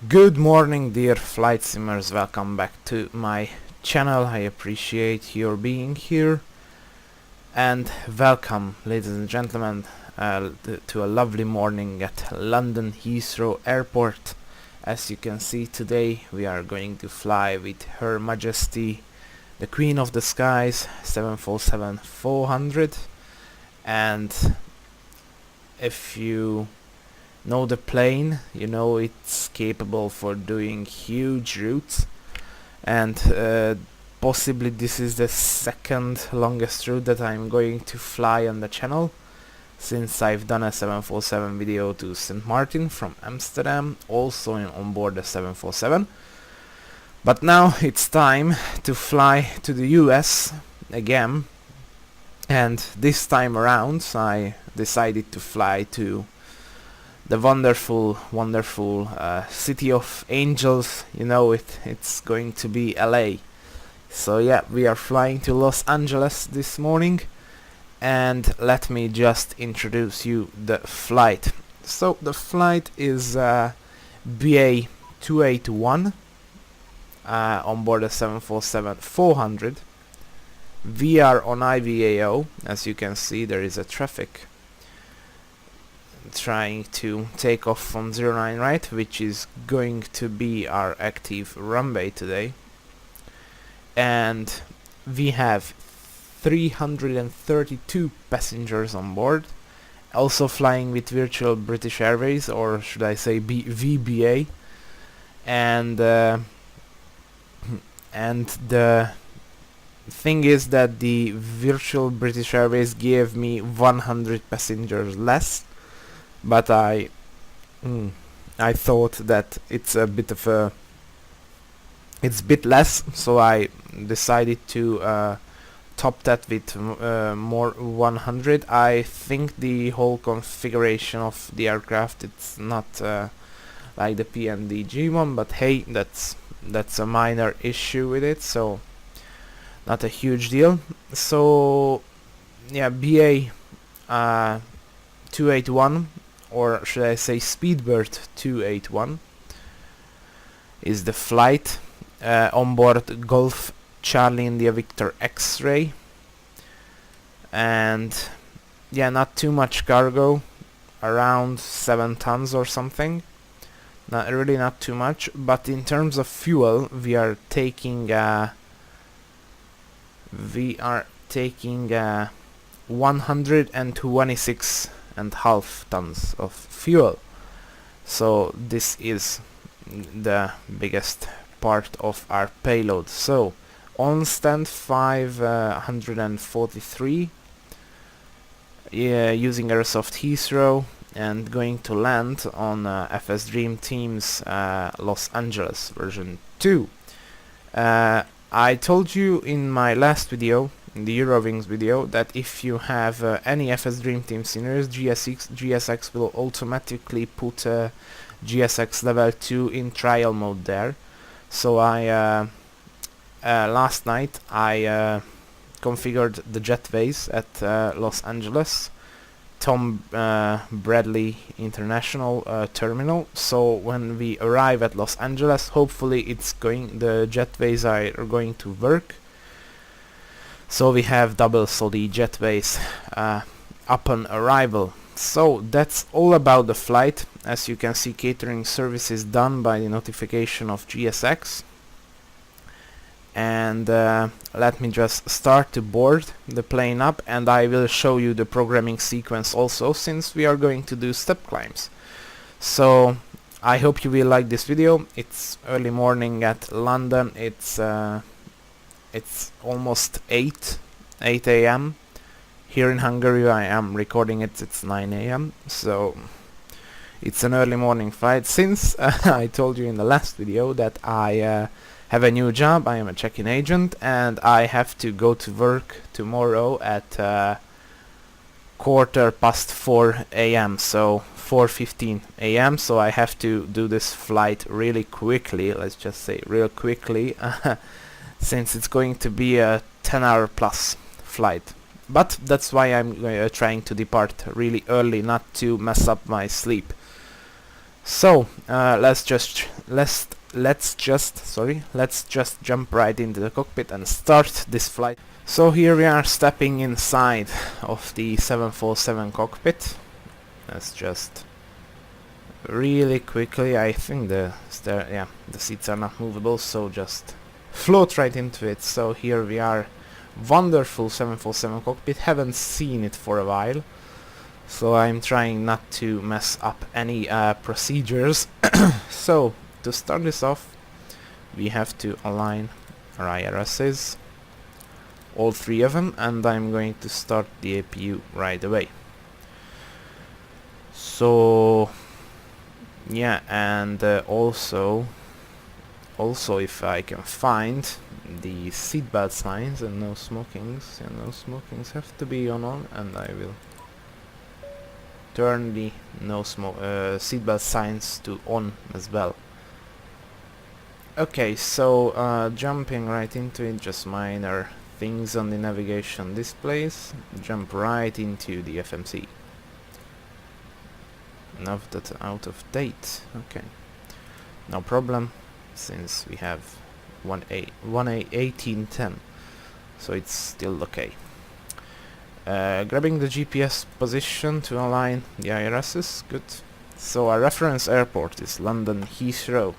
Good morning, dear flight simmers. Welcome back to my channel. I appreciate your being here, and welcome, ladies and gentlemen, to a lovely morning at London Heathrow Airport. As you can see, today we are going to fly with Her Majesty the Queen of the Skies 747-400, and if you know the plane, you know it's capable for doing huge routes, and possibly this is the second longest route that I'm going to fly on the channel, since I've done a 747 video to St. Martin from Amsterdam, also on board the 747. But now it's time to fly to the US again, and this time around I decided to fly to the wonderful city of angels. You know it's going to be LA. So yeah, we are flying to Los Angeles this morning, and let me just introduce you the flight. So the flight is BA 281 on board the 747-400. We are on IVAO. As you can see, there is a traffic trying to take off from 09 right, which is going to be our active runway today, and we have 332 passengers on board, also flying with Virtual British Airways, or should I say VBA, and the thing is that the Virtual British Airways gave me 100 passengers less, but I thought that it's a bit less, so I decided to top that with more 100. I think the whole configuration of the aircraft, it's not like the PMDG one, but hey, that's a minor issue with it, so not a huge deal. So yeah, BA 281, or should I say Speedbird 281, is the flight. On board Golf Charlie India Victor X-Ray, and yeah, not too much cargo, around 7 tons or something, not too much. But in terms of fuel, we are taking 126.5 tons of fuel, so this is the biggest part of our payload. So on stand 543, using Aerosoft Heathrow, and going to land on Fsdreamteam's Los Angeles version 2. I told you in my last video, in the Eurowings video, that if you have any Fsdreamteam scenarios, GSX will automatically put GSX level 2 in trial mode there. So I last night I configured the jetways at Los Angeles Tom Bradley International Terminal. So when we arrive at Los Angeles, hopefully the jetways are going to work. So we have double solid jetways upon arrival. So that's all about the flight. As you can see, catering service is done by the notification of GSX. And let me just start to board the plane up, and I will show you the programming sequence also, since we are going to do step climbs. So I hope you will like this video. It's early morning at London. It's almost 8 a.m. Here in Hungary, I am recording it, it's 9 a.m. So it's an early morning flight. Since I told you in the last video that I have a new job, I am a check-in agent, and I have to go to work tomorrow at 4:15 a.m. So 4:15 a.m. So I have to do this flight really quickly. Let's just say real quickly, since it's going to be a 10-hour plus flight. But that's why I'm trying to depart really early, not to mess up my sleep. So let's just jump right into the cockpit and start this flight. So here we are stepping inside of the 747 cockpit. Let's just really quickly, I think the seats are not movable, so just float right into it. So here we are, wonderful 747 cockpit. Haven't seen it for a while, so I'm trying not to mess up any procedures. So to start this off, we have to align our IRSs, all three of them, and I'm going to start the APU right away. So yeah, and also if I can find the seatbelt signs and no smokings, no smokings have to be on, and I will turn the no seatbelt signs to on as well. Okay, so jumping right into it, just minor things on the navigation displays. Jump right into the FMC. Now that's out of date. Okay, no problem, since we have 1A1810, so it's still okay. Grabbing the GPS position to align the IRSs, good. So our reference airport is London Heathrow,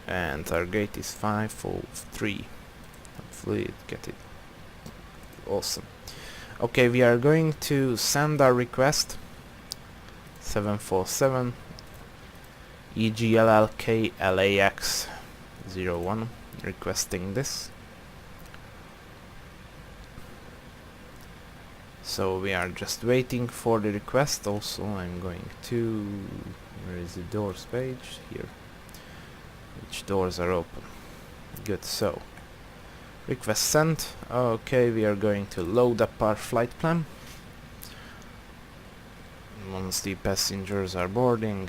and our gate is 543. Hopefully get it. Awesome. Okay, we are going to send our request 747 EGLL KLAX 01, requesting this. So we are just waiting for the request. Also, I'm going to, where is the doors page? Here. Which doors are open? Good. So request sent. Okay, we are going to load up our flight plan. Once the passengers are boarding,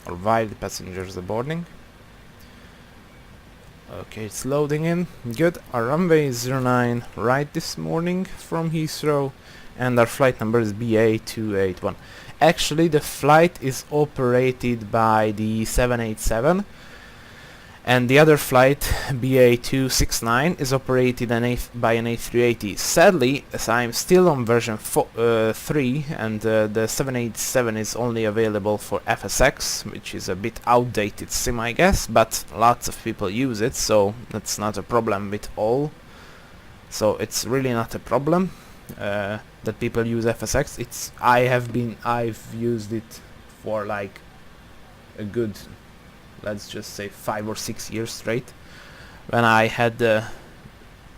or while the passengers are boarding. Okay, it's loading in. Good. Our runway is 09 right this morning from Heathrow, and our flight number is BA281. Actually, the flight is operated by the 787, and the other flight, BA269, is operated by an A380. Sadly, as I'm still on version 3, and the 787 is only available for FSX, which is a bit outdated sim, I guess, but lots of people use it, so that's not a problem with all. So it's really not a problem that people use FSX. I've used it for like a good, let's just say 5 or 6 years straight, when I had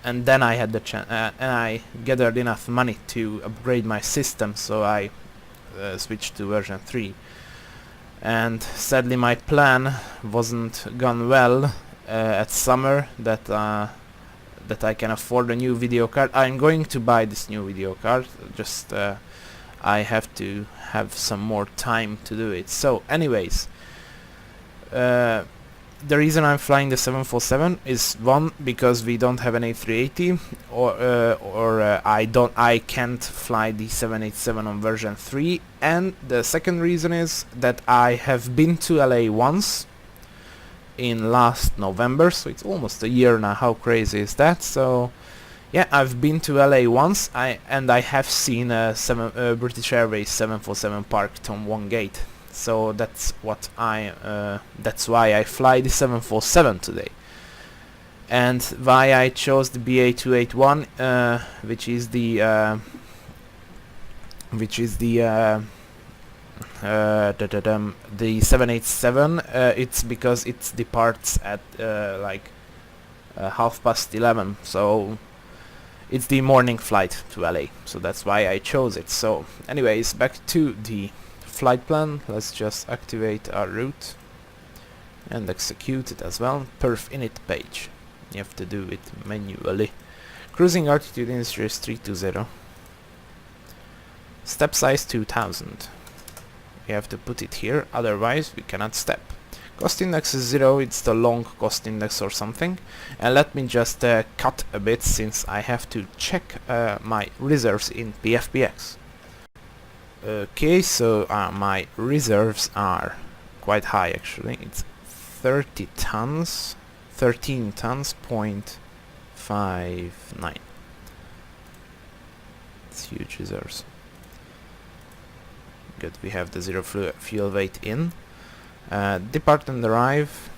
and then I had the chance, and I gathered enough money to upgrade my system, so I switched to version 3. And sadly my plan wasn't gone well at summer, that I can afford a new video card. I'm going to buy this new video card, just I have to have some more time to do it. So anyways, the reason I'm flying the 747 is, one, because we don't have an A380, or I can't fly the 787 on version 3, and the second reason is that I have been to LA once in last November, so it's almost a year now. How crazy is that? So yeah, I've been to LA once, and I have seen a British Airways 747 parked on one gate. So that's why I fly the 747 today, and why I chose the BA281, which is the 787. It's because it departs at like 11:30, so it's the morning flight to LA. So that's why I chose it. So anyways, back to the flight plan. Let's just activate our route and execute it as well. Perf init page. You have to do it manually. Cruising altitude in is 320. Step size 2000. We have to put it here, otherwise we cannot step. Cost index is 0, it's the long cost index or something. And let me just cut a bit, since I have to check my reserves in PFPX. Okay, so my reserves are quite high actually. It's 30 tons, 13 tons, 0.59. It's huge reserves. Good, we have the zero fuel weight in. Depart and arrive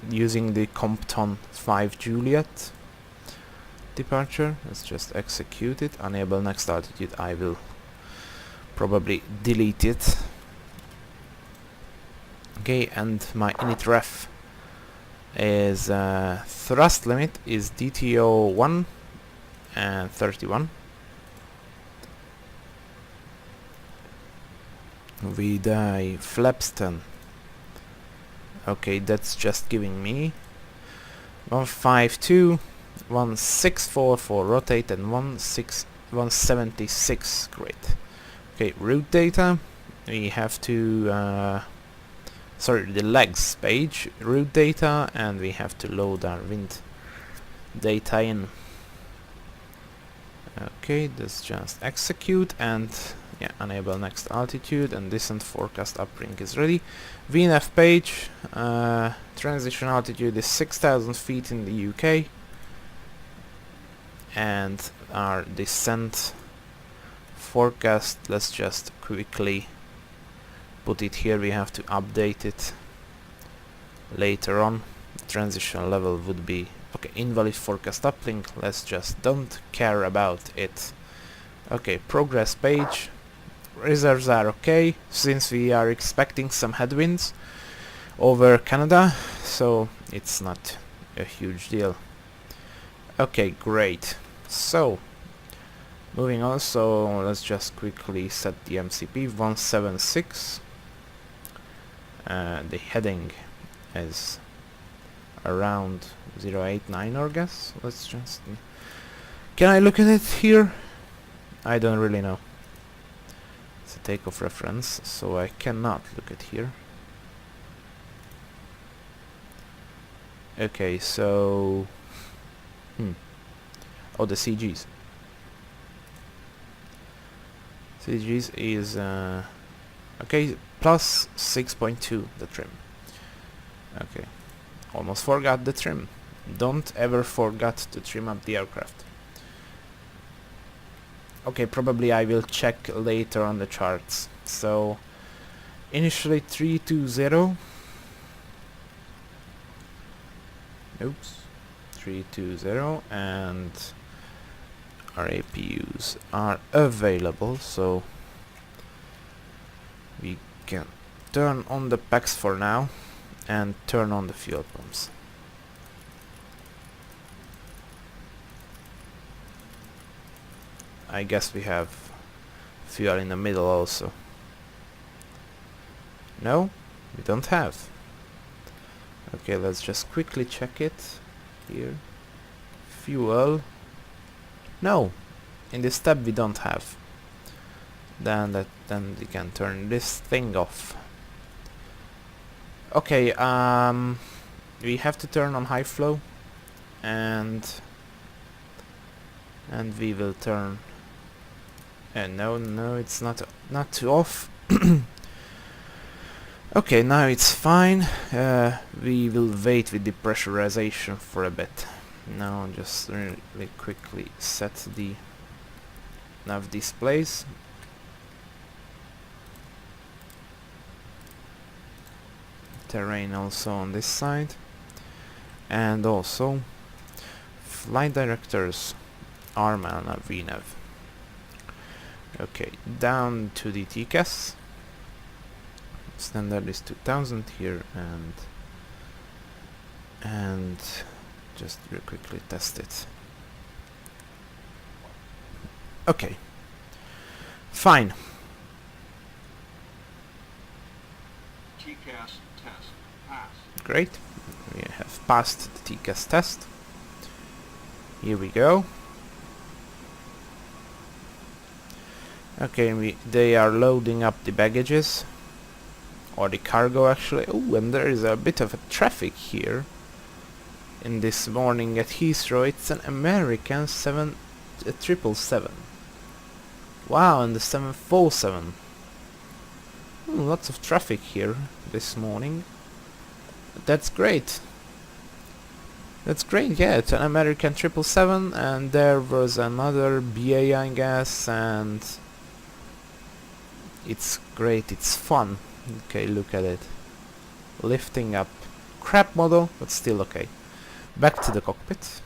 using the Compton 5 Juliet departure. Let's just execute it. Enable next altitude. I will probably delete it. Okay, and my init ref is thrust limit is DTO 1 and 31. VDI Flapston. Okay, that's just giving me 152, 164 for rotate and 176. Great. Okay, route data. We have to sorry, the legs page, route data, and we have to load our wind data in. Okay, let's just execute and yeah, enable next altitude, and descent forecast uplink is ready. VNF page, transition altitude is 6,000 feet in the UK, and our descent forecast, let's just quickly put it here. We have to update it later on. Transition level would be okay, invalid forecast uplink. Let's just don't care about it. Okay, progress page. Reserves are okay, since we are expecting some headwinds over Canada, so it's not a huge deal. Okay, great. So moving on, so let's just quickly set the MCP 176. The heading is around 089, I guess. Let's just... Can I look at it here? I don't really know. It's a takeoff reference, so I cannot look at here. Okay, so... Oh, the CGs. CGs is... okay, plus 6.2, the trim. Okay, almost forgot the trim. Don't ever forget to trim up the aircraft. Okay, probably I will check later on the charts. So, initially 320. Oops. 320, and our APUs are available, so we can turn on the packs for now and turn on the fuel pumps. I guess we have fuel in the middle also. No, we don't have. Okay, let's just quickly check it here. Fuel. No, in this tab we don't have. Then we can turn this thing off. Okay, we have to turn on high flow, and we will turn. No, it's not off. Okay, now it's fine. We will wait with the pressurization for a bit. Now just really quickly set the nav displays. Terrain also on this side, and also flight directors, RMAN and VNAV. Okay, down to the TCAS. Standard is 2000 here, and just real quickly test it. Okay, fine. TCAS test passed. Great, we have passed the TCAS test. Here we go. Okay, they are loading up the baggages, or the cargo actually. Oh, and there is a bit of a traffic here in this morning at Heathrow. It's an American 777. Wow, and the 747. Lots of traffic here this morning. That's great. That's great, yeah, it's an American 777, and there was another BA, I guess, and it's great, it's fun. Okay, look at it. Lifting up. Crap model, but still okay. Back to the cockpit.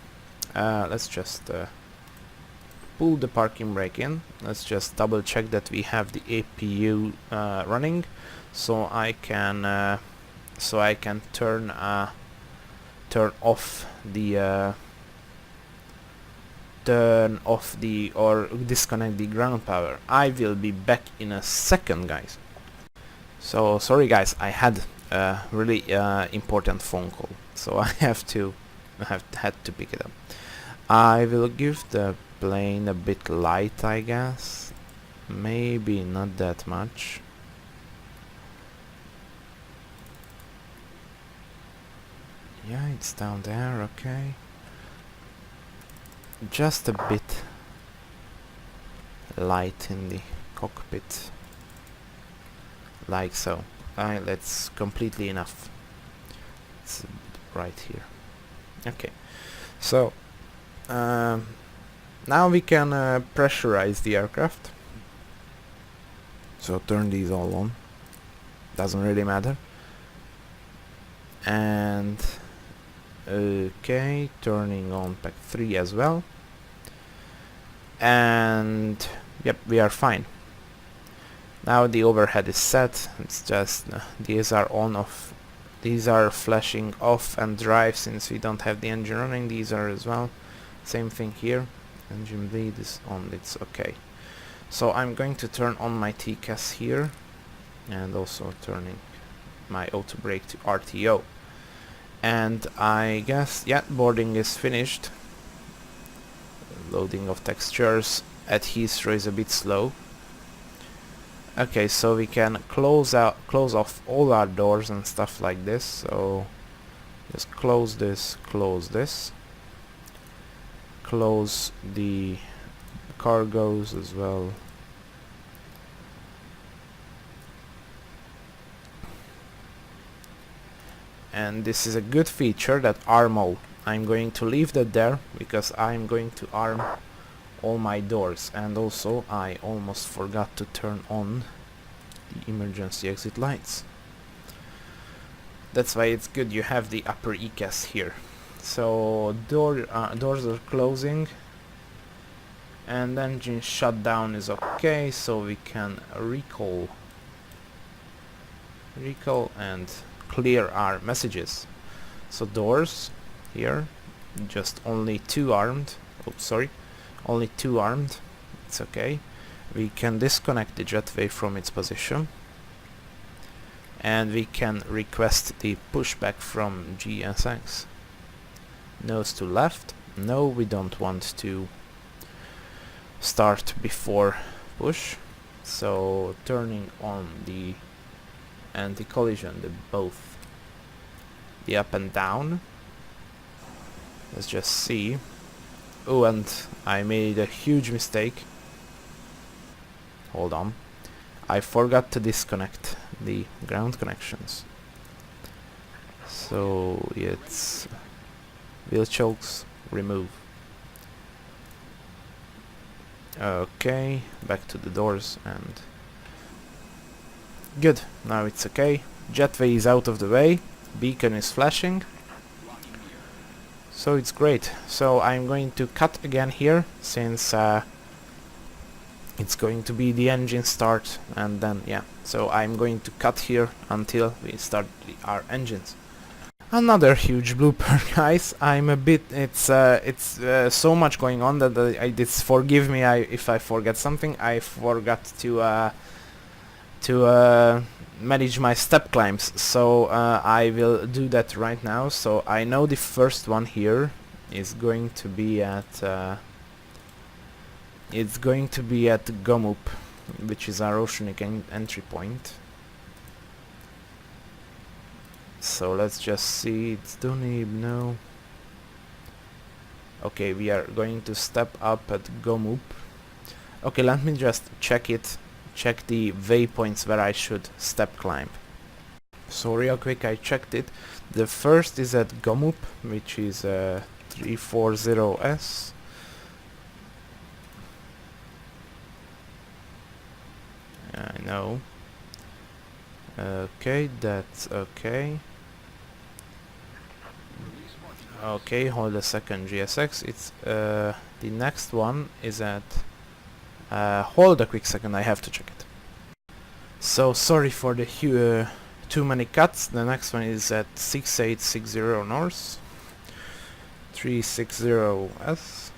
Let's just pull the parking brake in. Let's just double check that we have the APU running, so I can turn off the or disconnect the ground power. I will be back in a second, guys. So sorry guys, I had a really important phone call, so I had to pick it up. I will give the plane a bit light, I guess. Maybe not that much. Yeah, it's down there, okay. Just a bit light in the cockpit. Like so. That's completely enough. It's right here. Okay. So, now we can pressurize the aircraft. So turn these all on. Doesn't really matter. And okay, turning on pack 3 as well. And yep, we are fine. Now the overhead is set. It's just these are on off. These are flashing off and drive since we don't have the engine running. These are as well. Same thing here. Engine bleed is on. It's okay. So I'm going to turn on my TCAS here, and also turning my auto brake to RTO. And I guess, yeah, boarding is finished. Loading of textures at Heathrow is a bit slow. Okay, so we can close off all our doors and stuff like this. So just close this, close the cargos as well. And this is a good feature, that arm. I'm going to leave that there because I'm going to arm all my doors. And also I almost forgot to turn on the emergency exit lights. That's why it's good you have the upper ECAS here. So doors are closing, and engine shutdown is okay, so we can recall and clear our messages. So doors here, just only two armed. Oh, sorry, only two armed. It's okay. We can disconnect the jetway from its position, and we can request the pushback from GSX. Nose to left. No, we don't want to start before push. So turning on the anti-collision, both the up and down. Let's just see. Oh, and I made a huge mistake. Hold on. I forgot to disconnect the ground connections. So it's wheel chokes, remove. Okay, back to the doors, and good. Now it's okay. Jetway is out of the way. Beacon is flashing. So it's great. So I'm going to cut again here, since it's going to be the engine start, and then yeah. So I'm going to cut here until we start our engines. Another huge blooper, guys. I'm a bit. It's so much going on that forgive me if I forget something. I forgot to manage my step climbs, so I will do that right now. So I know the first one here is going to be at Gomup, which is our oceanic entry point. So let's just see. It's Dunib, no. Okay, we are going to step up at Gomup. Okay, let me just check it. Check the waypoints where I should step climb. So real quick, I checked it. The first is at Gomup, which is 340S. I know. Okay, that's okay. Okay, hold a second, GSX. It's the next one is at. Hold a quick second, I have to check it. So sorry for the too many cuts. The next one is at 6860 North, 360S.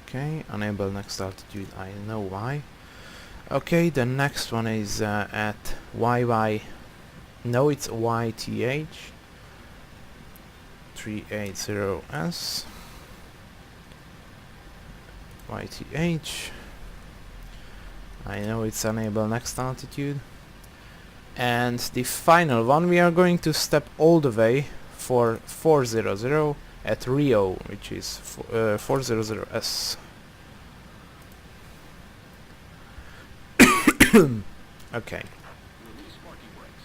Okay, enable next altitude, I know why. Okay, the next one is at YY, no, it's YTH, 380S, YTH, I know it's enable next altitude. And the final one, we are going to step all the way for 400 at Rio, which is 400S. Okay.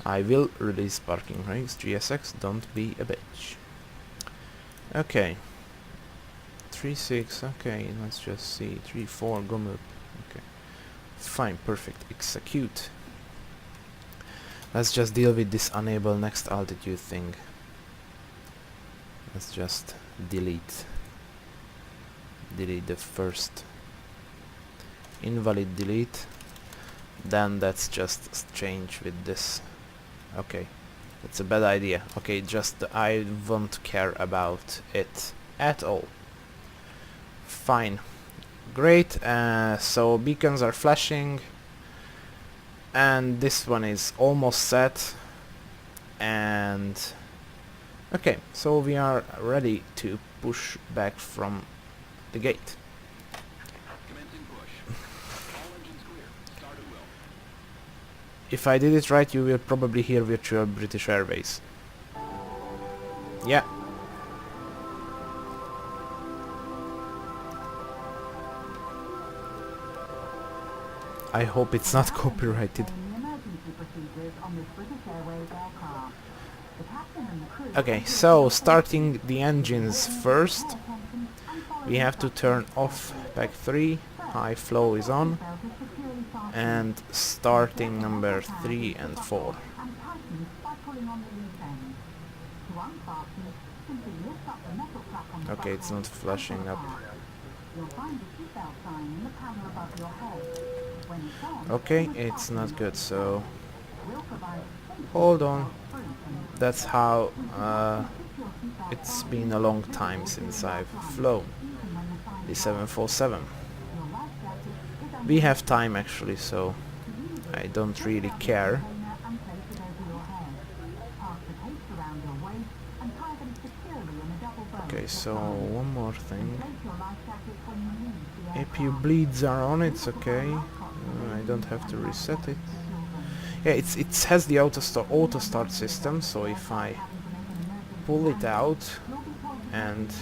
I will release parking brakes. GSX, don't be a bitch. Okay. 3.6, okay, let's just see. 3.4, go move. Okay. Fine, perfect. Execute. Let's just deal with this enable next altitude thing. Let's just delete the first invalid delete. Then let's just change with this. Okay, that's a bad idea. Okay, just I won't care about it at all. Fine, great. So beacons are flashing, and this one is almost set. And okay, so we are ready to push back from the gate. If I did it right, you will probably hear virtual British Airways. Yeah. I hope it's not copyrighted. Okay, so starting the engines first, we have to turn off pack 3, high flow is on, and starting number 3 and 4. Okay, it's not flashing up. Okay, it's not good, so hold on. That's how it's been a long time since I've flown the 747. We have time actually, so I don't really care. Okay, so one more thing. APU bleeds are on, it's okay. I don't have to reset it. Yeah, it has the auto start system, so if I pull it out and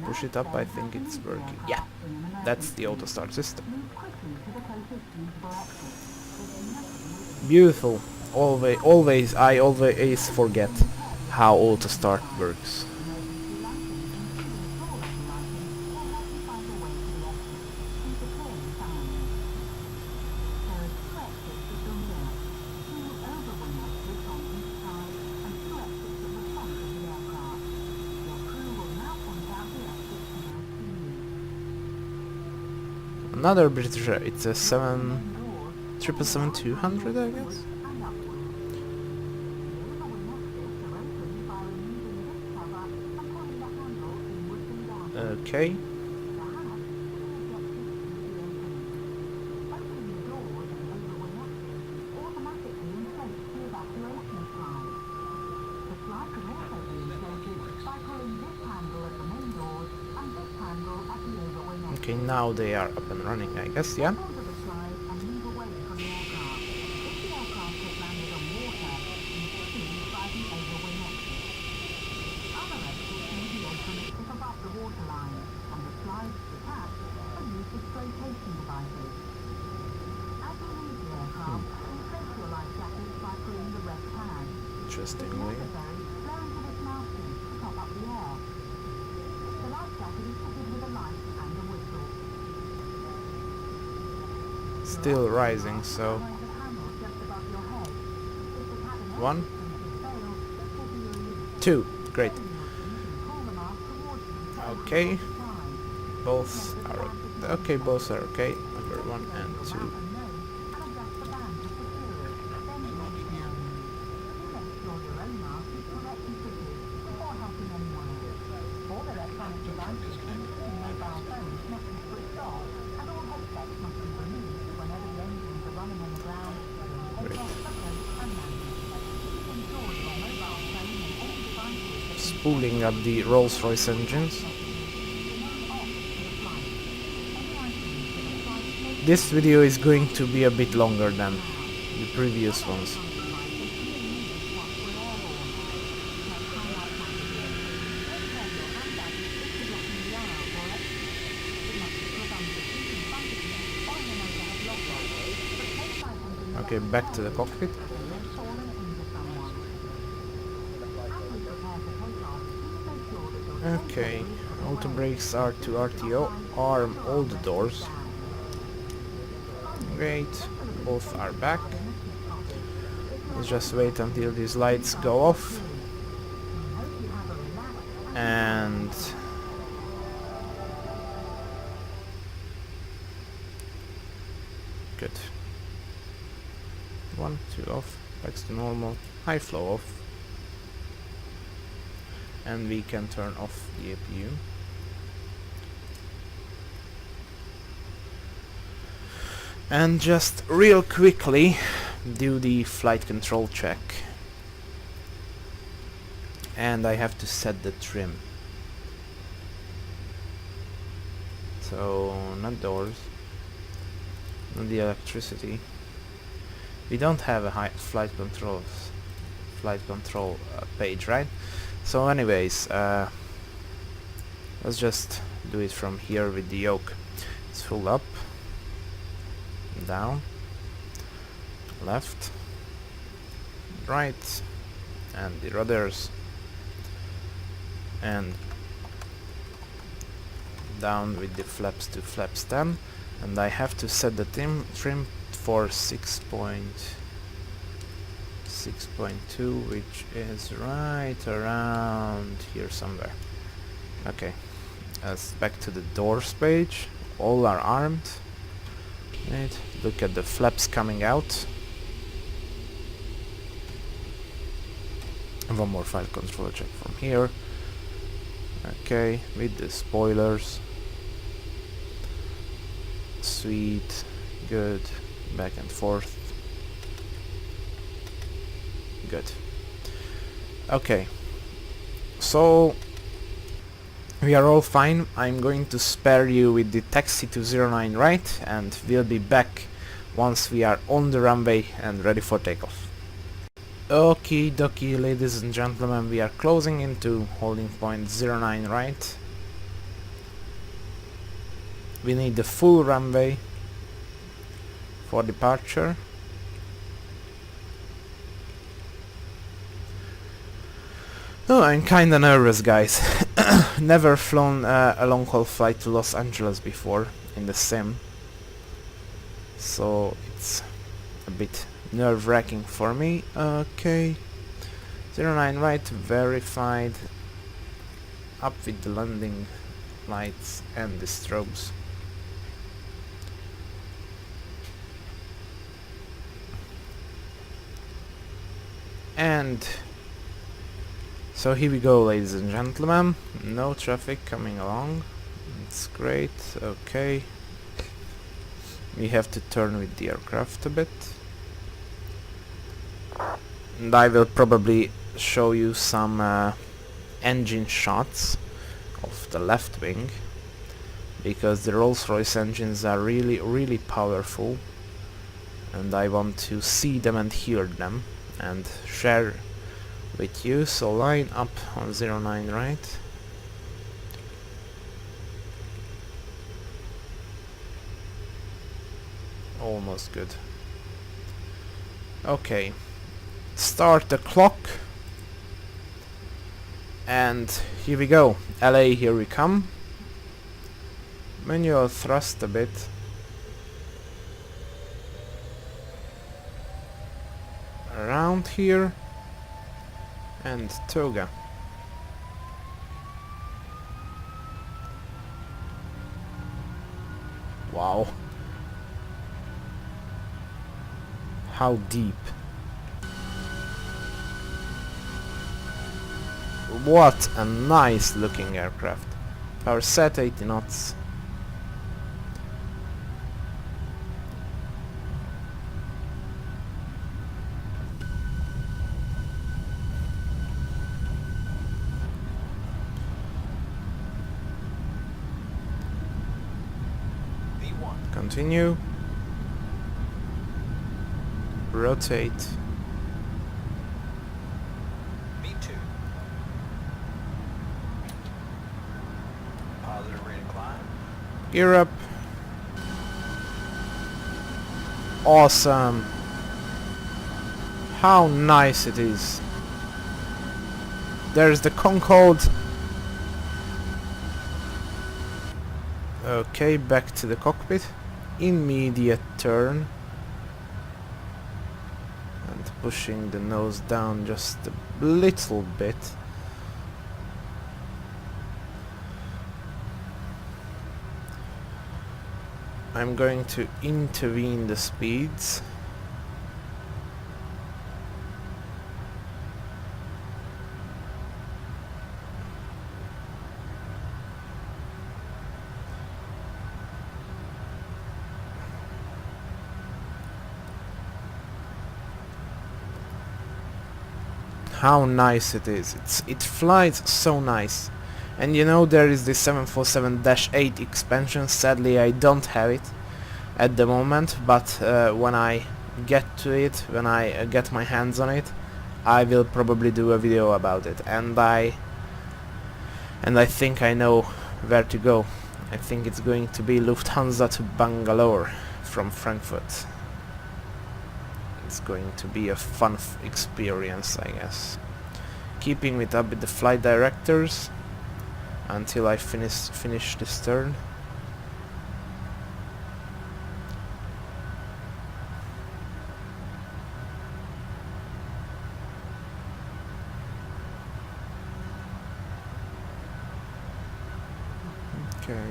push it up, I think it's working. Yeah, that's the auto start system. Beautiful. I always forget how auto start works. Another British, it's a 777-200, I guess. Okay. Okay, now they are up and running, I guess, yeah? interestingly. Still rising, so 1, 2, great. Okay, both are okay. Both are okay. Number 1 and 2. Great. Spooling up the Rolls-Royce engines. This video is going to be a bit longer than the previous ones. Okay, back to the cockpit. Okay, auto brakes R2 RTO, arm all the doors. Great, both are back. Let's just wait until these lights go off. And good. 1, 2 off, back to normal, high flow off. And we can turn off the APU. And just real quickly do the flight control check. And I have to set the trim. So not doors, not the electricity. We don't have a high flight control page, right? So anyways, let's just do it from here with the yoke. It's full up, down, left, right, and the rudders, and down with the flaps to flaps 10, and I have to set the trim for 6.2, which is right around here somewhere. Okay, back to the doors page. All are armed. Right. Look at the flaps coming out. One more flight control check from here. Okay, with the spoilers. Sweet, good, back and forth. Good. Okay, so we are all fine. I'm going to spare you with the taxi to 09 right, and we'll be back once we are on the runway and ready for takeoff. Okie dokie, ladies and gentlemen, we are closing into holding point 09 right. We need the full runway for departure. Oh, I'm kinda nervous, guys. Never flown a long-haul flight to Los Angeles before in the sim, so it's a bit nerve-wracking for me. Okay, 09 right, verified. Up with the landing lights and the strobes. And so here we go, ladies and gentlemen. No traffic coming along. It's great. Okay. We have to turn with the aircraft a bit. And I will probably show you some engine shots of the left wing, because the Rolls-Royce engines are really powerful, and I want to see them and hear them and share with you. So line up on 09 right. Almost good. Okay, start the clock And here we go. LA, here we come. Manual thrust a bit. Around here. And Toga. Wow. How deep. What a nice looking aircraft. Power set 80 knots. Continue. Rotate. V2. Positive rate of climb. Gear up. Awesome. How nice it is. There's the Concorde. Okay, back to the cockpit. Immediate turn. And pushing the nose down just a little bit. I'm going to intervene the speeds. How nice it is. It flies so nice. And you know, there is the 747-8 expansion. Sadly I don't have it at the moment, but when I get to it, when I get my hands on it, I will probably do a video about it. And I think I know where to go. I think it's going to be Lufthansa to Bangalore from Frankfurt. It's going to be a fun experience, I guess. Keeping it up with the flight directors until I finish this turn. Okay.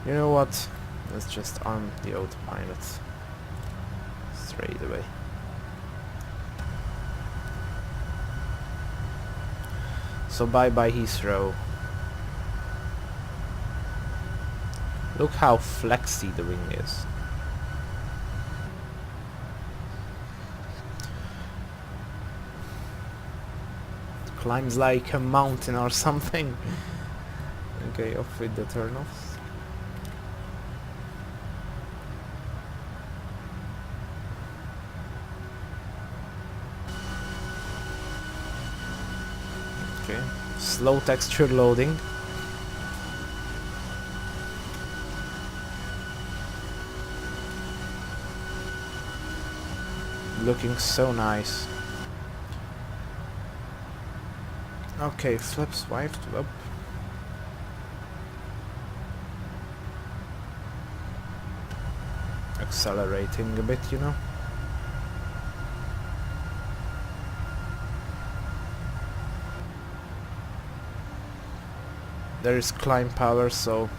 You know what? Let's just arm the autopilot straight away. So bye bye Heathrow. Look how flexy the wing is. It climbs like a mountain or something. Okay, off with the turnoffs. Okay, slow texture loading. Looking so nice. Okay, flaps wiped up. Accelerating a bit, you know. There is climb power, so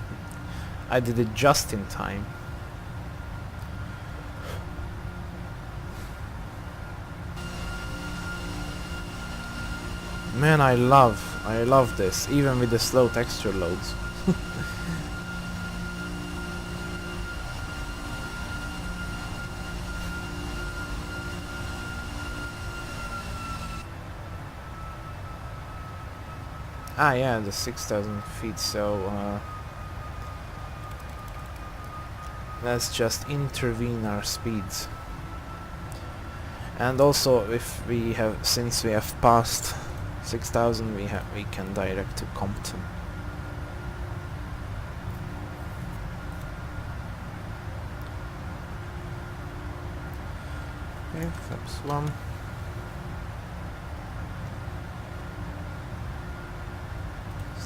I did it just in time. Man, I love this, even with the slow texture loads. Ah yeah, the 6,000 feet, so let's just intervene our speeds. And also, if we have, since we have passed 6,000, we can direct to Compton. Okay, flaps 1.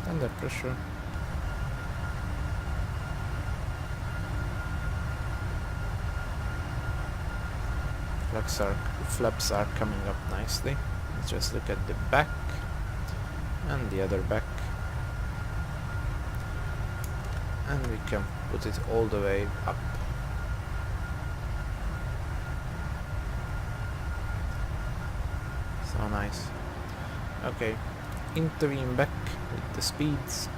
Standard pressure. Flaps are coming up nicely. Let's just look at the back and the other back, and we can put it all the way up. So nice. Okay, interim back with the speeds.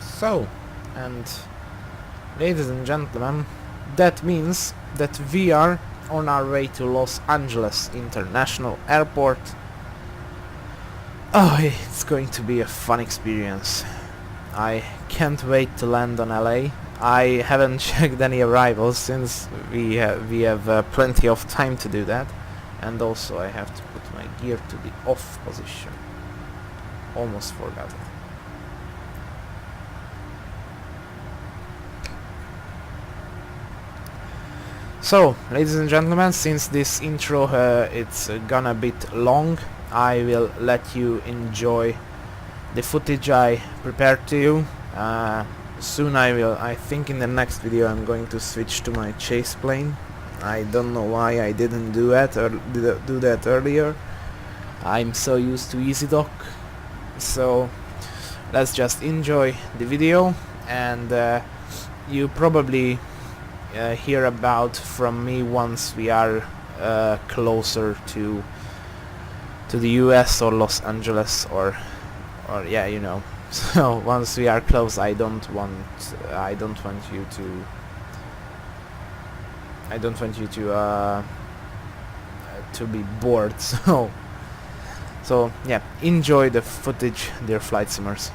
So, and ladies and gentlemen, that means that we are on our way to Los Angeles International Airport. Oh, it's going to be a fun experience. I can't wait to land on LA. I haven't checked any arrivals since we have plenty of time to do that, and also I have to put my gear to the off position. Almost forgot it. So, ladies and gentlemen, since this intro it's gonna bit long, I will let you enjoy the footage I prepared to you. Soon I think in the next video I'm going to switch to my chase plane. I don't know why I didn't do that or do that earlier. I'm so used to EasyDock. So let's just enjoy the video, and you probably hear about from me once we are closer to the US or Los Angeles or yeah, you know. So once we are close, I don't want you to be bored. So yeah, enjoy the footage, dear flight simmers.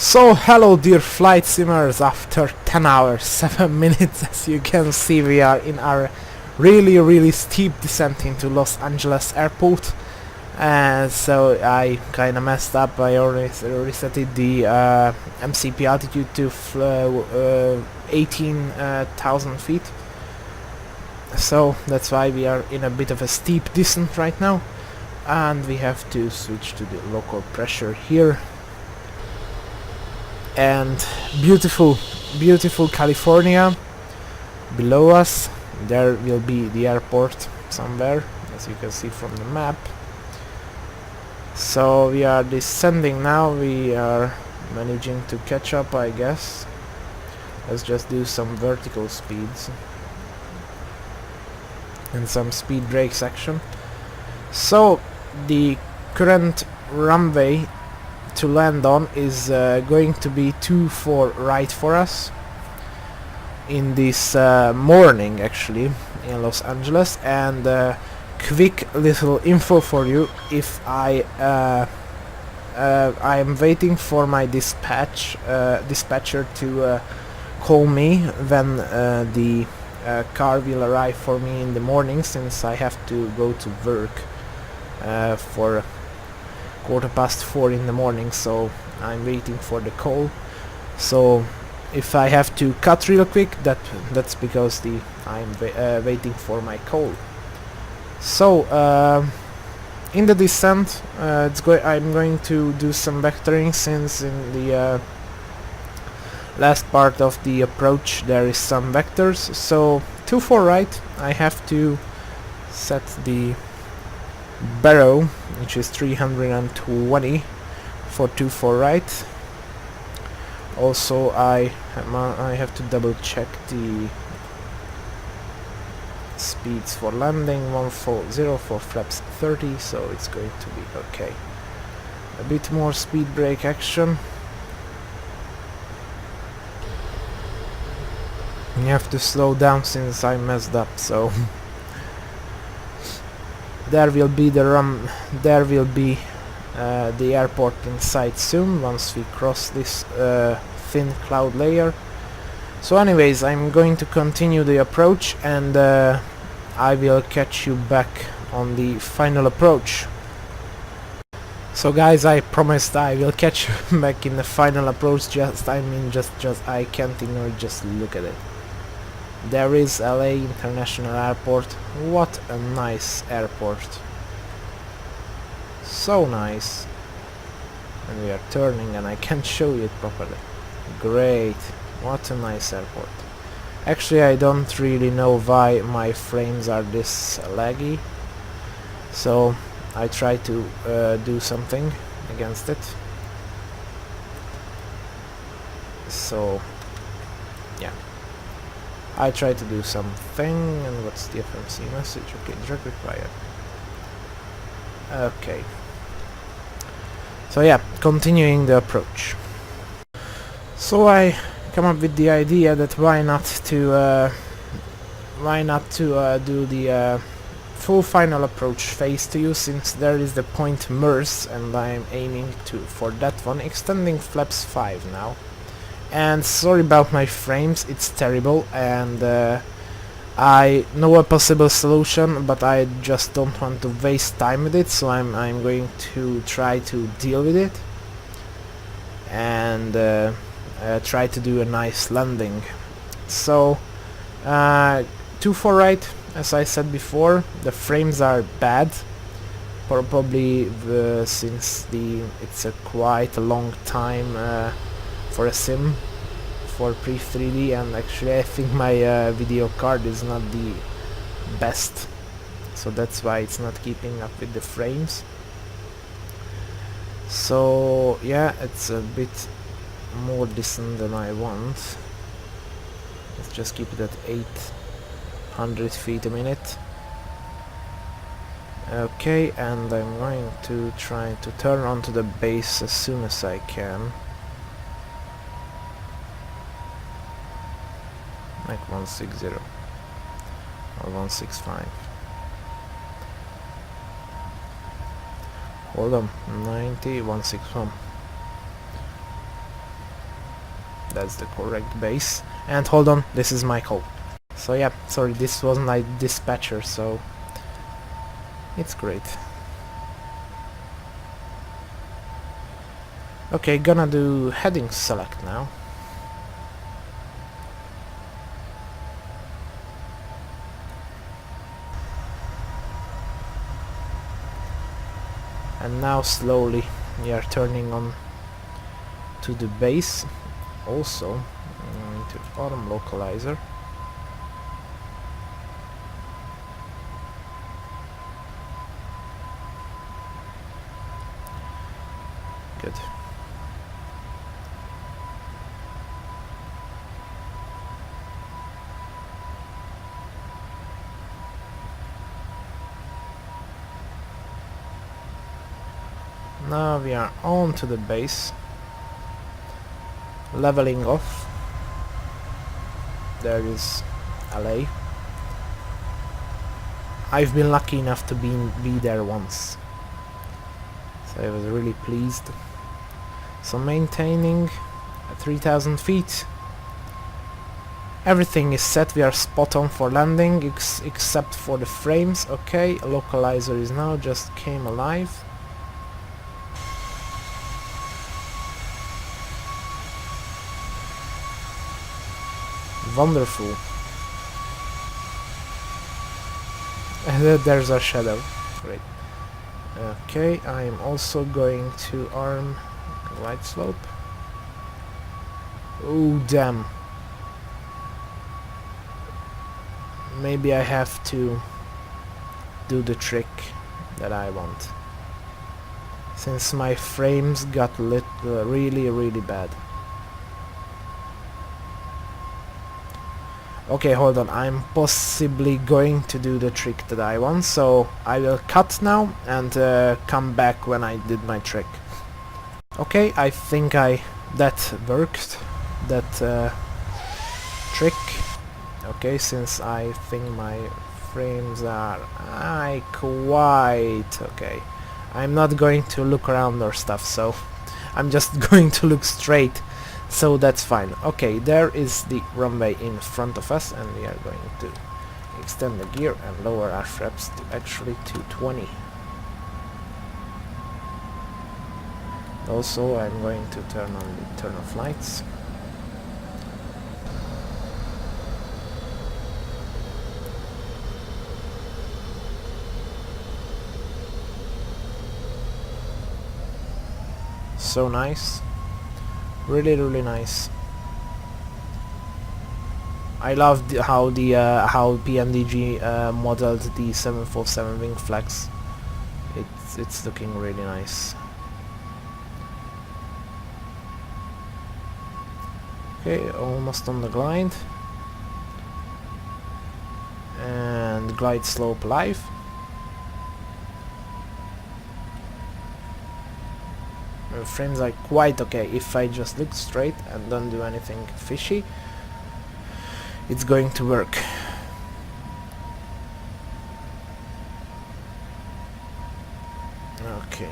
So hello dear flight simmers, after 10 hours 7 minutes, as you can see, we are in our really steep descent into Los Angeles airport. And so I kinda messed up. I already resetted the MCP altitude to 18,000 feet. So that's why we are in a bit of a steep descent right now, and we have to switch to the local pressure here. And beautiful California below us. There will be the airport somewhere, as you can see from the map. So we are descending now. We are managing to catch up, I guess. Let's just do some vertical speeds and some speed brakes action. So the current runway to land on is going to be 24 right for us in this morning, actually, in Los Angeles. And quick little info for you: if I am waiting for my dispatcher to call me when the car will arrive for me in the morning, since I have to go to work for 4:15 in the morning, so I'm waiting for the call. So if I have to cut real quick, that's because I'm waiting for my call. So in the descent, I'm going to do some vectoring, since in the last part of the approach there is some vectors. So 24 right, I have to set the barrow, which is 320 for 24 right. Also I have to double check the speeds for landing. 140 for flaps 30, so it's going to be okay. A bit more speed brake action. You have to slow down since I messed up, so there will be the airport in sight soon once we cross this thin cloud layer. So anyways, I'm going to continue the approach, and I will catch you back on the final approach. So guys, I promised I will catch you back in the final approach. I can't ignore it. Just look at it. There is LA International Airport. What a nice airport. So nice. And we are turning, and I can't show you it properly. Great. What a nice airport. Actually, I don't really know why my frames are this laggy, so I try to do something against it. So yeah, I try to do something. And what's the FMC message? Okay, drag required. Okay. So yeah, continuing the approach. So I come up with the idea that why not to do the full final approach phase to you, since there is the point MERS, and I'm aiming for that one, extending flaps 5 now. And sorry about my frames, it's terrible, and I know a possible solution, but I just don't want to waste time with it, so I'm going to try to deal with it and try to do a nice landing. So 24 right, as I said before, the frames are bad, probably since it's a quite a long time for a sim for P3D, and actually I think my video card is not the best, so that's why it's not keeping up with the frames. So yeah, it's a bit more distant than I want. Let's just keep it at 800 feet a minute. Okay, and I'm going to try to turn onto the base as soon as I can. Like 160 or 165. Hold on, 90, 161. that's the correct base. And hold on, this is Michael. So yeah, sorry, this wasn't my dispatcher, so it's great. Okay, gonna do heading select now. And now slowly we are turning on to the base. Also into bottom localizer. Good. Now we are on to the base, leveling off. There is LA. I've been lucky enough to be there once, so I was really pleased. So maintaining 3,000 feet. Everything is set, we are spot on for landing, except for the frames. Okay, localizer is now just came alive. Wonderful. There's our shadow. Great. Okay, I am also going to arm right slope. Oh damn. Maybe I have to do the trick that I want, since my frames got really bad. Okay, hold on, I'm possibly going to do the trick that I want, so I will cut now and come back when I did my trick. Okay, I think that worked, that trick. Okay, since I think my frames are quite okay. I'm not going to look around or stuff, so I'm just going to look straight. So that's fine. Okay, there is the runway in front of us, and we are going to extend the gear and lower our flaps to actually 220. Also, I'm going to turn on the turn off lights. So nice. Really nice. I love how PMDG modeled the 747 wing flex. It's looking really nice. Okay, almost on the glide. And glide slope live. Frames are quite okay. If I just look straight and don't do anything fishy, it's going to work. Okay,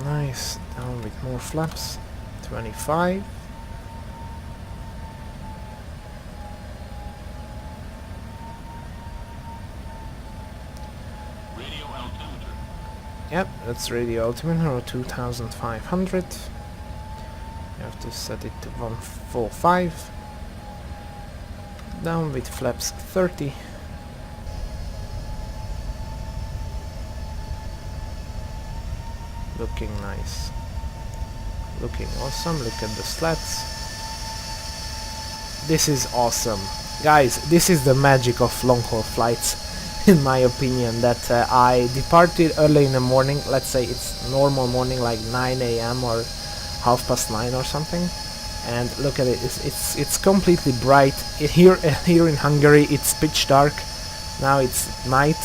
nice. Down with more flaps. 25. Radio altimeter. Yep, that's radio altimeter or 2500. You have to set it to 145. Down with flaps 30. Looking nice. Looking awesome. Look at the slats. This is awesome. Guys, this is the magic of long-haul flights. In my opinion, that I departed early in the morning, let's say it's normal morning like 9 AM or 9:30 or something, and look at it, it's completely bright. Here in Hungary it's pitch dark, now it's night,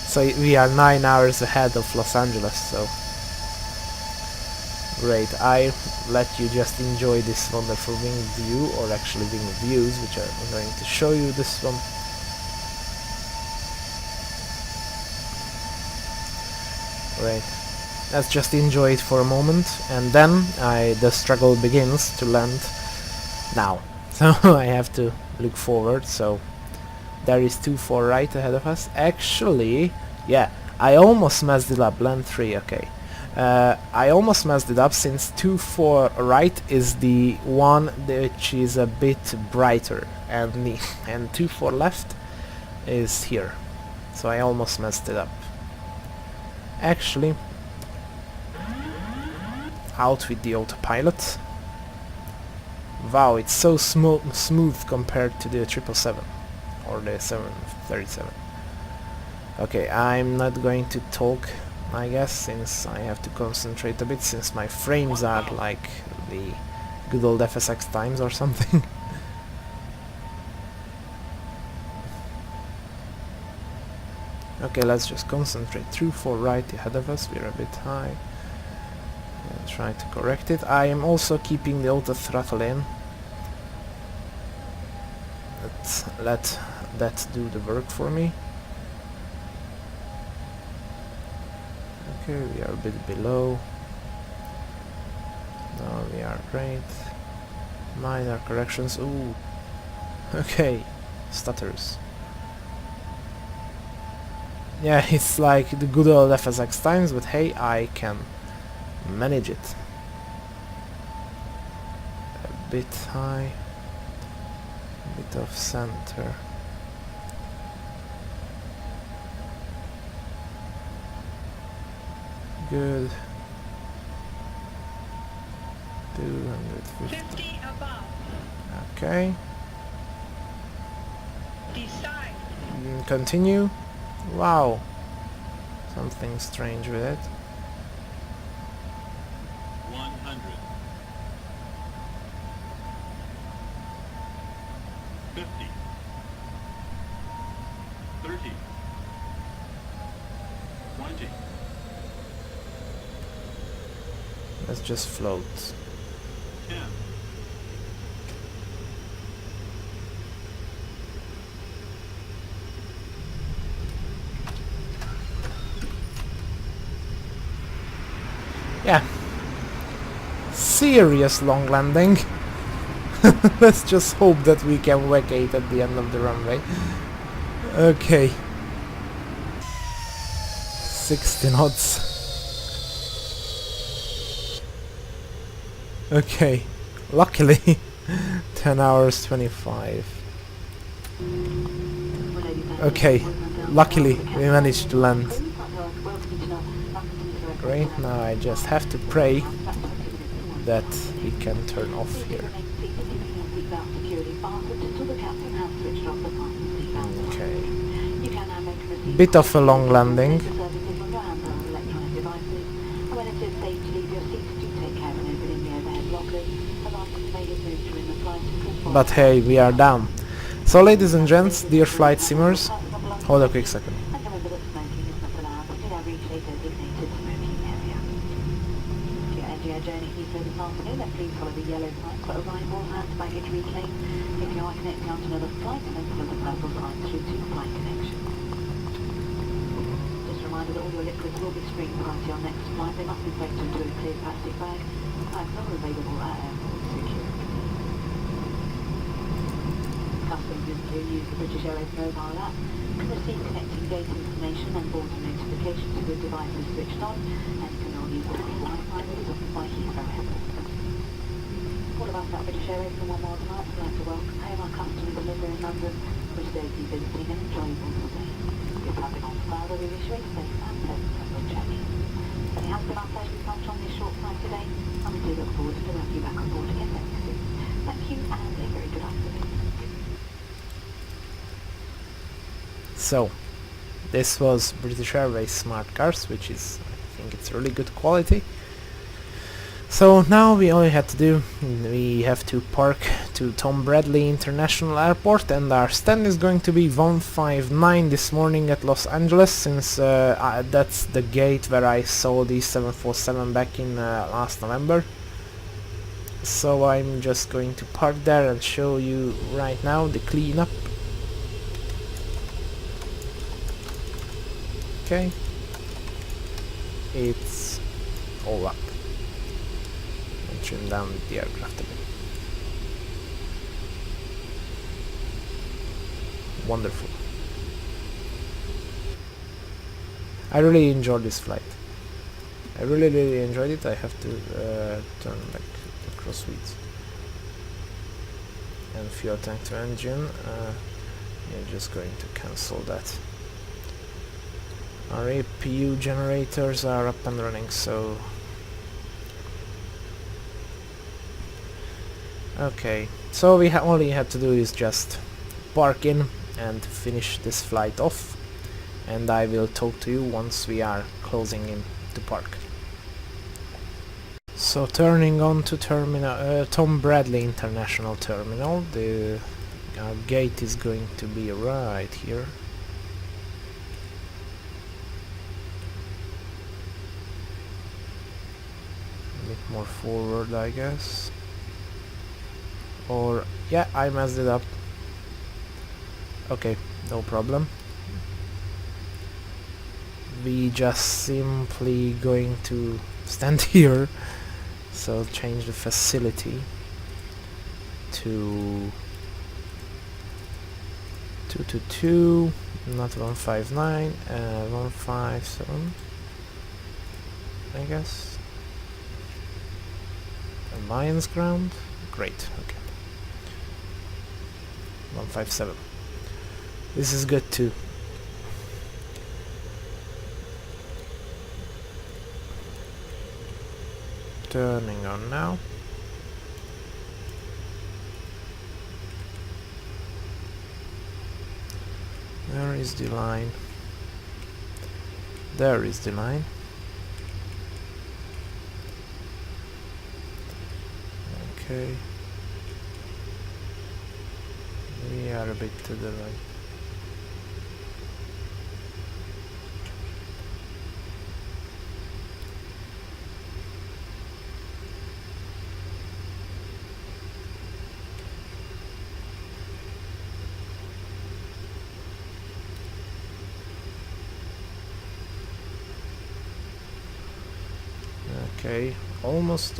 so we are 9 hours ahead of Los Angeles, so great. I let you just enjoy this wonderful wing view, or actually wing views, which I'm going to show you this one. Right, let's just enjoy it for a moment, and then the struggle begins to land now. So I have to look forward. So there is 2-4 right ahead of us. Actually, yeah, I almost messed it up. Land 3, okay. I almost messed it up since 2-4 right is the one which is a bit brighter, and 2-4 left is here. So I almost messed it up. Actually, out with the autopilot. Wow, it's so smooth compared to the 777 or the 737. Okay, I'm not going to talk, I guess, since I have to concentrate a bit, since my frames are like the good old FSX times or something. Okay, let's just concentrate. 2-4 right ahead of us, we're a bit high. I'll try to correct it. I am also keeping the auto throttle in. Let's let that do the work for me. Okay, we are a bit below. Now we are great. Minor corrections. Ooh. Okay, stutters. Yeah, it's like the good old FSX times, but hey, I can manage it. A bit high, a bit off center. Good. 250. 50 above. Okay. Decide. Continue. Wow. Something strange with it. 100. 50. 30. 20. Let's just float. 10. Yeah. Serious long landing. Let's just hope that we can vacate at the end of the runway. Okay. 60 knots. Okay. Luckily, 10 hours 25. Okay. Luckily, we managed to land. Great, now I just have to pray that we can turn off here. Okay. Bit of a long landing. But hey, we are down. So ladies and gents, dear flight simmers, hold a quick second. Journey Heathrow this afternoon, then please follow the yellow sign for arrival and baggage reclaim. If you are connecting onto another flight, then follow the purple sign through to flight connection. Just a reminder that all your liquids will be screened prior to your next flight. They must be placed into a clear plastic bag. Bags are available at airport security. Customs visitors use the British Airways mobile app can receive connecting gate information and boarding notifications with devices switched on, and can all use the free Wi-Fi that is offered by Heathrow Airport. All of us at British Airways from One More Tonight would like to welcome home our customer delivery in London, which they be visiting an enjoyable stay. If having on further, we wish you a safe and pleasant journey. It has been our pleasure to touch on this short flight today, and we do look forward to having you back on board again very soon. Thank you, and a very good afternoon. So, this was British Airways Smart Cars, which is, I think it's really good quality. So now we only have to do, we have to park to Tom Bradley International Airport, and our stand is going to be 159 this morning at Los Angeles, since that's the gate where I saw the 747 back in last November. So I'm just going to park there and show you right now the cleanup. Okay, it's all up. I'll trim down the aircraft a bit. wonderful. I really enjoyed this flight. I really enjoyed it. I have to turn back the crossfeeds. And fuel tank to engine. We're just going to cancel that. Our APU generators are up and running, so... Okay, so we only have to do is just park in and finish this flight off, and I will talk to you once we are closing in to park. So turning on to terminal, Tom Bradley International Terminal, our gate is going to be right here. A bit more forward, I guess. Or, yeah, I messed it up. Okay, no problem. We just simply going to stand here. So change the facility to 222, not 159, 157, I guess. Alliance ground? Great, okay. 157. This is good too. Turning on now. There is the line. There is the line. Okay. We are a bit to the right. Okay, almost.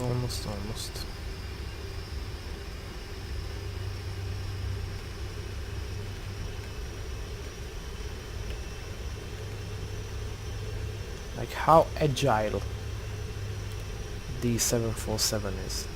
Like how agile the 747 is.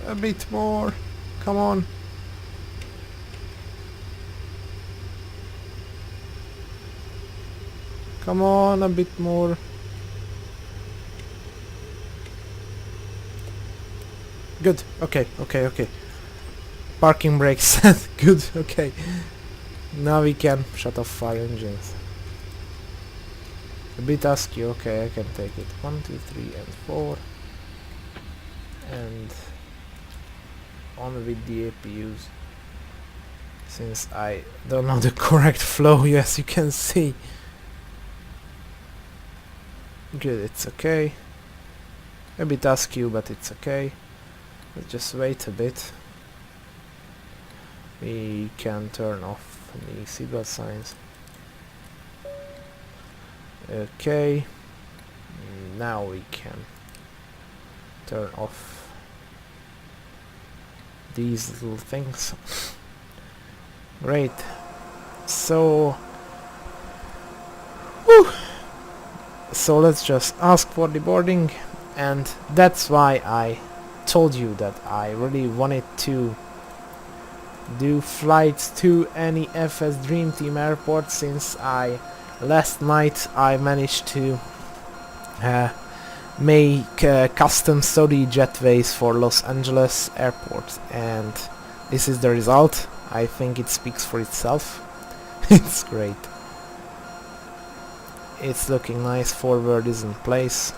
A bit more, come on. Come on, a bit more. Good, okay. Parking brakes set, good, okay. Now we can shut off our engines. A bit askew, okay, I can take it. 1, 2, 3 and 4. And on with the APUs, since I don't know the correct flow, as you can see. Good, it's okay. A bit askew, but it's okay. Let's just wait a bit. We can turn off the seatbelt signs. Okay. Now we can turn off these little things. Great. So so let's just ask for the boarding, and that's why I told you that I really wanted to do flights to any Fsdreamteam airport, since last night I managed to make custom Saudi jetways for Los Angeles airport, and this is the result. I think it speaks for itself. It's great. It's looking nice. Forward is in place.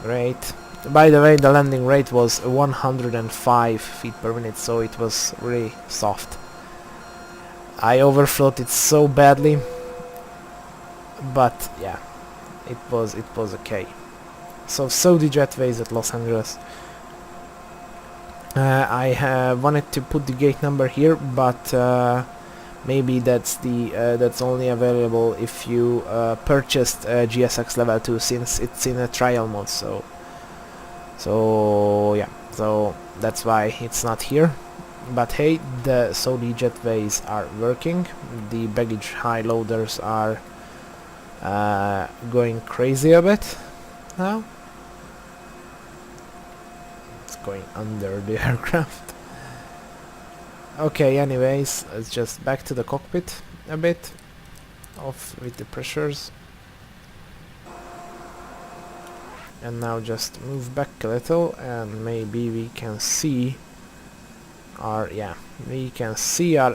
Great. By the way, the landing rate was 105 feet per minute, so it was really soft. I overflowed it so badly, but yeah, it was okay. So Saudi jetways at Los Angeles. I wanted to put the gate number here, but maybe that's only available if you purchased GSX level 2, since it's in a trial mode. So yeah, so that's why it's not here. But hey, the Saudi jetways are working. The baggage high loaders are going crazy a bit now. It's going under the aircraft. Okay, anyways, let's just back to the cockpit a bit off with the pressures. And now just move back a little, and maybe we can see our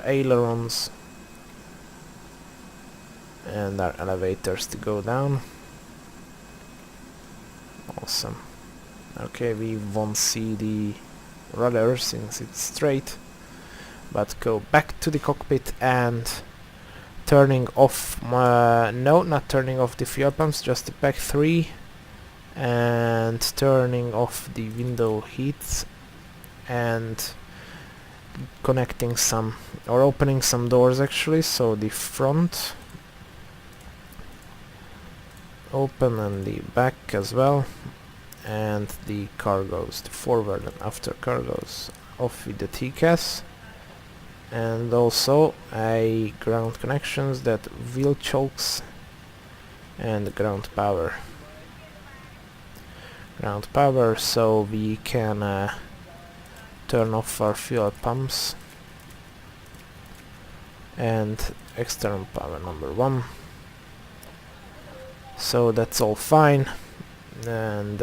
ailerons and our elevators to go down. Awesome. Okay, we won't see the rudder since it's straight, but go back to the cockpit and turning off no, not turning off the fuel pumps, just the pack 3, and turning off the window heats, and connecting some, or opening some doors actually. So the front open and the back as well, and the cargos, the forward and after cargos, off with the TCAS, and also a ground connections, that wheel chokes and ground power, so we can turn off our fuel pumps and external power number 1. So that's all fine, and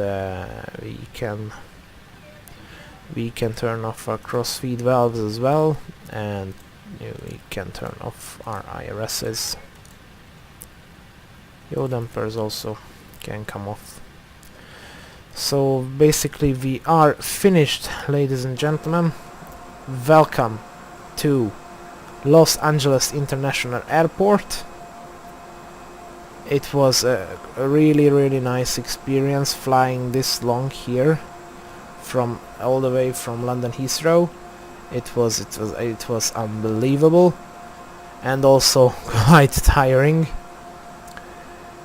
we can turn off our crossfeed valves as well, and we can turn off our IRSs. Yaw dampers also can come off. So basically we are finished, ladies and gentlemen. Welcome to Los Angeles International Airport. It was a really nice experience flying this long here, from all the way from London Heathrow. It was unbelievable, and also quite tiring.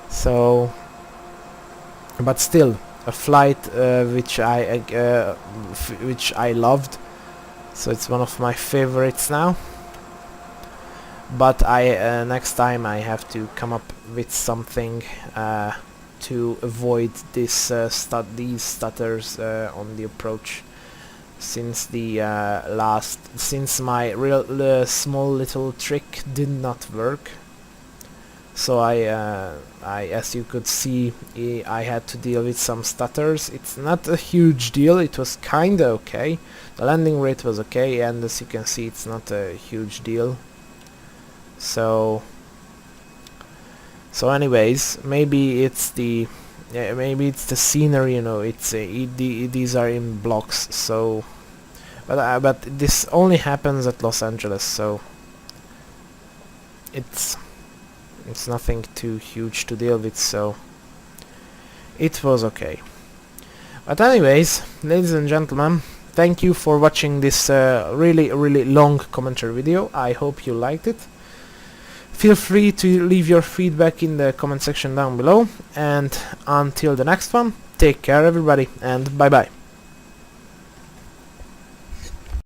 So, but still a flight which I loved. So it's one of my favorites now. But next time I have to come up with something to avoid this these stutters on the approach, since my real small little trick did not work. So I, as you could see, I had to deal with some stutters. It's not a huge deal, it was kinda okay. The landing rate was okay, and as you can see, it's not a huge deal. So anyways, maybe it's the scenery, you know. It's these are in blocks, so but this only happens at Los Angeles, so it's nothing too huge to deal with, so it was okay. But anyways, ladies and gentlemen, thank you for watching this really long commentary video. I hope you liked it. Feel free to leave your feedback in the comment section down below, and until the next one, take care everybody, and bye bye.